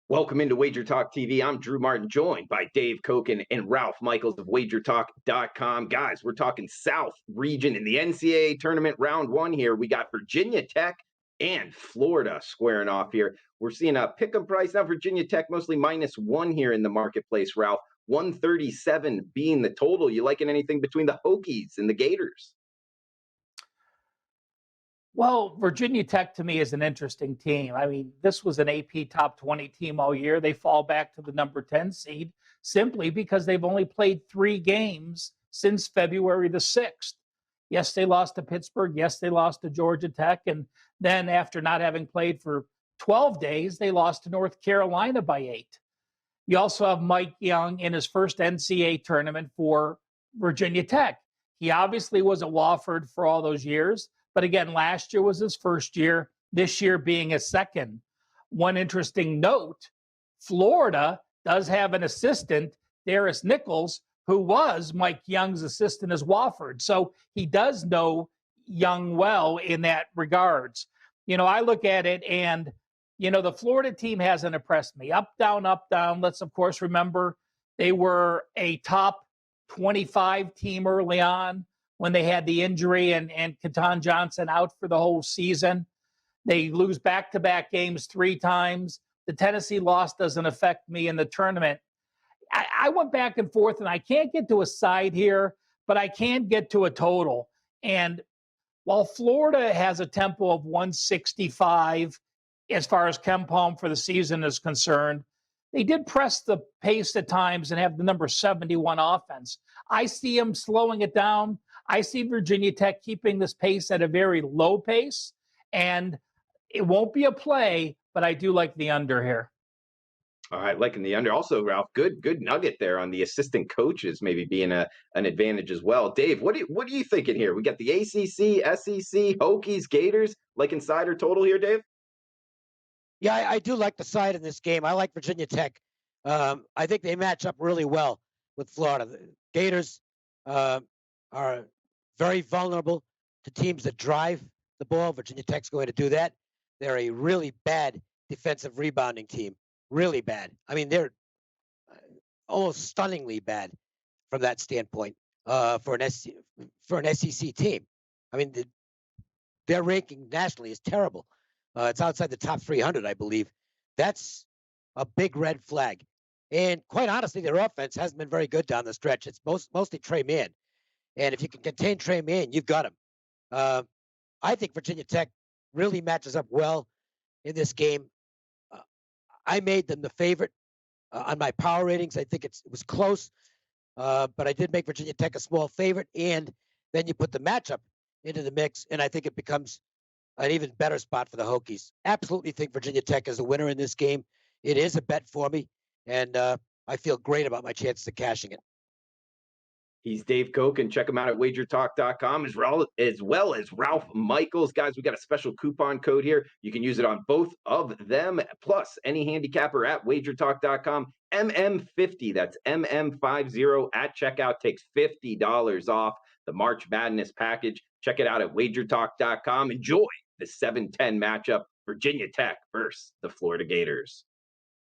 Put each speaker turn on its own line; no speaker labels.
Welcome into Wager Talk TV. I'm Drew Martin, joined by Dave Koken and Ralph Michaels of WagerTalk.com. Guys, we're talking South region in the NCAA Tournament round one here. We got Virginia Tech and Florida squaring off here. We're seeing a pick-em price now. Virginia Tech mostly -1 here in the marketplace, Ralph. 137 being the total. You liking anything between the Hokies and the Gators?
Well, Virginia Tech to me is an interesting team. I mean, this was an AP top 20 team all year. They fall back to the number 10 seed simply because they've only played 3 games since February the 6th. Yes, they lost to Pittsburgh. Yes, they lost to Georgia Tech. And then after not having played for 12 days, they lost to North Carolina by 8. You also have Mike Young in his first NCAA tournament for Virginia Tech. He obviously was at Wofford for all those years. But again, last year was his first year, this year being his second. One interesting note, Florida does have an assistant, Darius Nichols, who was Mike Young's assistant as Wofford. So he does know Young well in that regards. I look at it and, the Florida team hasn't impressed me. Up, down, up, down. Let's, of course, remember they were a top 25 team early on when they had the injury and Keaton Johnson out for the whole season. They lose back-to-back games 3 times. The Tennessee loss doesn't affect me in the tournament. I went back and forth, and I can't get to a side here, but I can get to a total. And while Florida has a tempo of 165 as far as KenPom for the season is concerned, they did press the pace at times and have the number 71 offense. I see them slowing it down. I see Virginia Tech keeping this pace at a very low pace, and it won't be a play, but I do like the under here.
All right, liking the under. Also, Ralph, good nugget there on the assistant coaches maybe being an advantage as well. Dave, what are you thinking here? We got the ACC, SEC, Hokies, Gators, like insider total here, Dave?
Yeah, I do like the side in this game. I like Virginia Tech. I think they match up really well with Florida. The Gators are very vulnerable to teams that drive the ball. Virginia Tech's going to do that. They're a really bad defensive rebounding team. Really bad. I mean, they're almost stunningly bad from that standpoint for an SEC team. I mean, their ranking nationally is terrible. It's outside the top 300, I believe. That's a big red flag. And quite honestly, their offense hasn't been very good down the stretch. It's mostly Trey Mann. And if you can contain Trey Mann, you've got him. I think Virginia Tech really matches up well in this game. I made them the favorite on my power ratings. I think it was close, but I did make Virginia Tech a small favorite. And then you put the matchup into the mix, and I think it becomes an even better spot for the Hokies. Absolutely think Virginia Tech is the winner in this game. It is a bet for me, and I feel great about my chances of cashing it.
He's Dave Koken. Check him out at WagerTalk.com as well as Ralph Michaels. Guys, we got a special coupon code here. You can use it on both of them, plus any handicapper at WagerTalk.com. MM50, that's MM50 at checkout, takes $50 off the March Madness package. Check it out at WagerTalk.com. Enjoy the 7-10 matchup, Virginia Tech versus the Florida Gators.